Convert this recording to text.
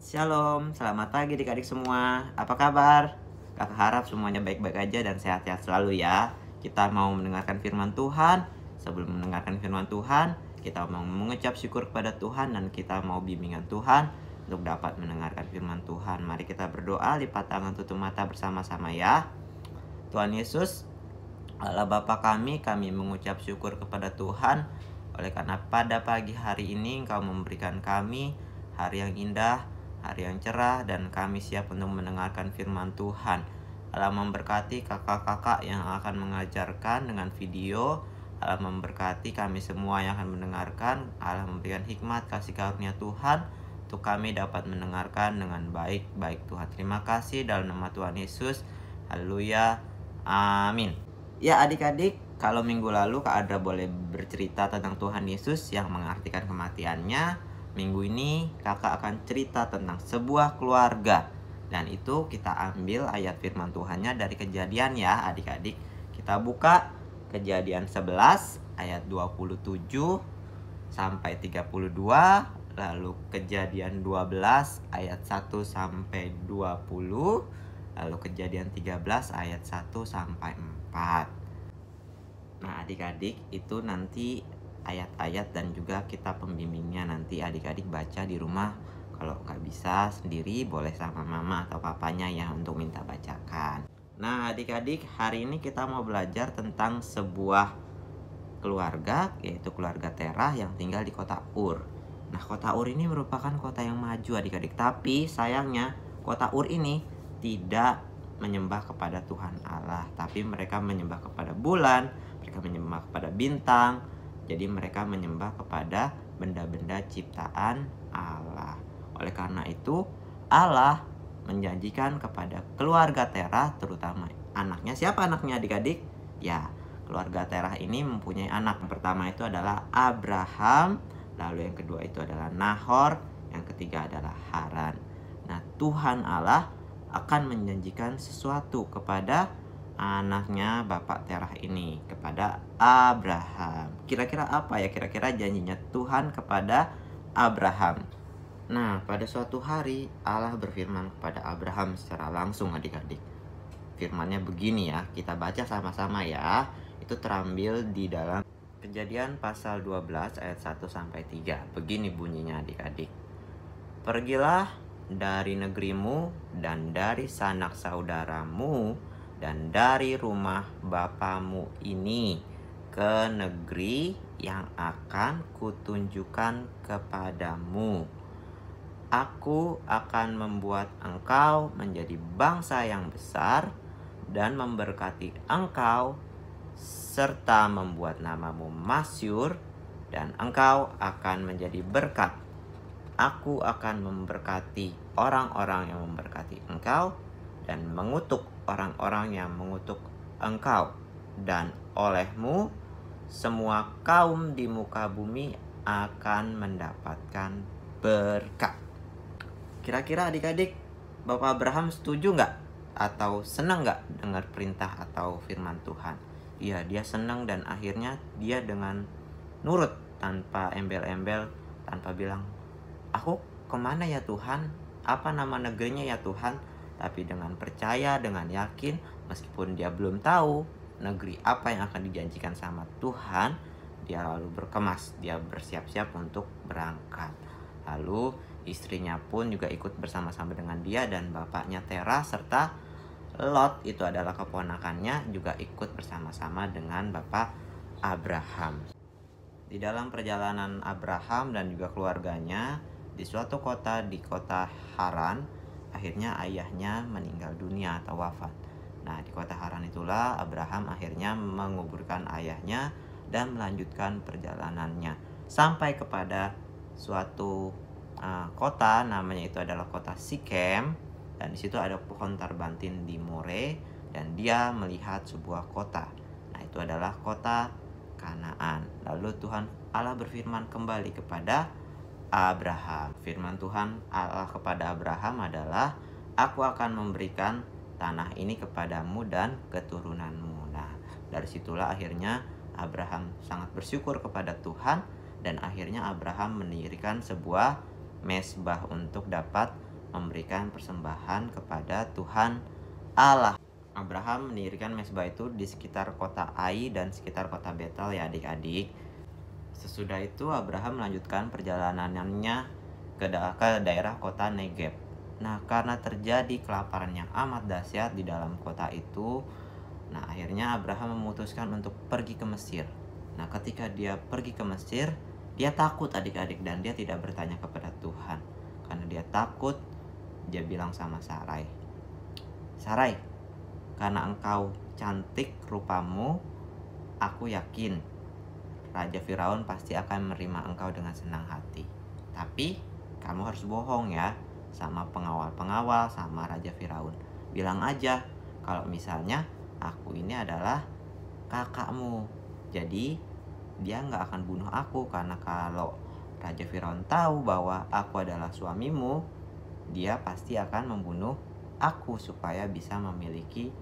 Shalom, selamat pagi adik-adik semua. Apa kabar? Kakak harap semuanya baik-baik aja dan sehat-sehat selalu ya. Kita mau mendengarkan firman Tuhan. Sebelum mendengarkan firman Tuhan, kita mau mengucap syukur kepada Tuhan dan kita mau bimbingan Tuhan untuk dapat mendengarkan firman Tuhan. Mari kita berdoa, lipat tangan, tutup mata bersama-sama ya. Tuhan Yesus, Allah Bapa kami mengucap syukur kepada Tuhan oleh karena pada pagi hari ini Engkau memberikan kami hari yang indah, hari yang cerah, dan kami siap untuk mendengarkan firman Tuhan. Allah memberkati kakak-kakak yang akan mengajarkan dengan video. Allah memberkati kami semua yang akan mendengarkan. Allah memberikan hikmat kasih karunia Tuhan untuk kami dapat mendengarkan dengan baik Tuhan. Terima kasih dalam nama Tuhan Yesus. Haleluya. Amin. Ya adik-adik, kalau minggu lalu Kak Adra boleh bercerita tentang Tuhan Yesus yang mengartikan kematiannya. Minggu ini kakak akan cerita tentang sebuah keluarga. Dan itu kita ambil ayat firman Tuhannya dari Kejadian ya adik-adik. Kita buka Kejadian 11 ayat 27 sampai 32. Lalu Kejadian 12 ayat 1 sampai 20. Lalu Kejadian 13 ayat 1 sampai 4. Nah adik-adik, itu nanti ayat-ayat dan juga kitab pembimbingnya nanti adik-adik baca di rumah. Kalau nggak bisa sendiri boleh sama mama atau papanya ya untuk minta bacakan. Nah adik-adik, hari ini kita mau belajar tentang sebuah keluarga, yaitu keluarga Terah yang tinggal di kota Ur. Nah kota Ur ini merupakan kota yang maju adik-adik. Tapi sayangnya kota Ur ini tidak menyembah kepada Tuhan Allah, tapi mereka menyembah kepada bulan, mereka menyembah kepada bintang. Jadi mereka menyembah kepada benda-benda ciptaan Allah. Oleh karena itu Allah menjanjikan kepada keluarga Terah, terutama anaknya. Siapa anaknya adik-adik? Ya, keluarga Terah ini mempunyai anak. Yang pertama itu adalah Abraham, lalu yang kedua itu adalah Nahor, yang ketiga adalah Haran. Nah Tuhan Allah akan menjanjikan sesuatu kepada anaknya Bapak Terah ini, kepada Abraham. Kira-kira apa ya kira-kira janjinya Tuhan kepada Abraham? Nah pada suatu hari Allah berfirman kepada Abraham secara langsung adik-adik. Firmannya begini ya, kita baca sama-sama ya. Itu terambil di dalam Kejadian pasal 12 ayat 1 sampai 3. Begini bunyinya adik-adik. Pergilah dari negerimu dan dari sanak saudaramu dan dari rumah bapamu ini ke negeri yang akan kutunjukkan kepadamu. Aku akan membuat engkau menjadi bangsa yang besar dan memberkati engkau serta membuat namamu masyhur, dan engkau akan menjadi berkat. Aku akan memberkati orang-orang yang memberkati engkau dan mengutuk orang-orang yang mengutuk engkau. Dan olehmu semua kaum di muka bumi akan mendapatkan berkat. Kira-kira adik-adik, Bapak Abraham setuju nggak? Atau senang nggak dengar perintah atau firman Tuhan? Iya, dia senang dan akhirnya dia dengan nurut tanpa embel-embel, tanpa bilang, aku kemana ya Tuhan? Apa nama negerinya ya Tuhan? Tapi dengan percaya, dengan yakin, meskipun dia belum tahu negeri apa yang akan dijanjikan sama Tuhan, dia lalu berkemas, dia bersiap-siap untuk berangkat. Lalu istrinya pun juga ikut bersama-sama dengan dia, dan bapaknya Terah serta Lot, itu adalah keponakannya, juga ikut bersama-sama dengan Bapak Abraham. Di dalam perjalanan Abraham dan juga keluarganya di suatu kota, di kota Haran, akhirnya ayahnya meninggal dunia atau wafat. Nah di kota Haran itulah Abraham akhirnya menguburkan ayahnya dan melanjutkan perjalanannya sampai kepada suatu kota, namanya itu adalah kota Sikem. Dan di situ ada pohon tarbantin di More, dan dia melihat sebuah kota. Nah itu adalah kota Kanaan. Lalu Tuhan Allah berfirman kembali kepada Abraham. Firman Tuhan Allah kepada Abraham adalah, aku akan memberikan tanah ini kepadamu dan keturunanmu. Nah dari situlah akhirnya Abraham sangat bersyukur kepada Tuhan, dan akhirnya Abraham mendirikan sebuah mesbah untuk dapat memberikan persembahan kepada Tuhan Allah. Abraham mendirikan mezbah itu di sekitar kota Ai dan sekitar kota Betel ya adik-adik. Sesudah itu Abraham melanjutkan perjalanannya ke daerah kota Negeb. Nah, karena terjadi kelaparan yang amat dahsyat di dalam kota itu, nah akhirnya Abraham memutuskan untuk pergi ke Mesir. Nah, ketika dia pergi ke Mesir, dia takut adik-adik dan dia tidak bertanya kepada Tuhan. Karena dia takut, dia bilang sama Sarai, "Sarai, karena engkau cantik rupamu, aku yakin Raja Firaun pasti akan menerima engkau dengan senang hati. Tapi kamu harus bohong ya sama pengawal-pengawal sama Raja Firaun. Bilang aja kalau misalnya aku ini adalah kakakmu. Jadi dia nggak akan bunuh aku, karena kalau Raja Firaun tahu bahwa aku adalah suamimu, dia pasti akan membunuh aku supaya bisa memiliki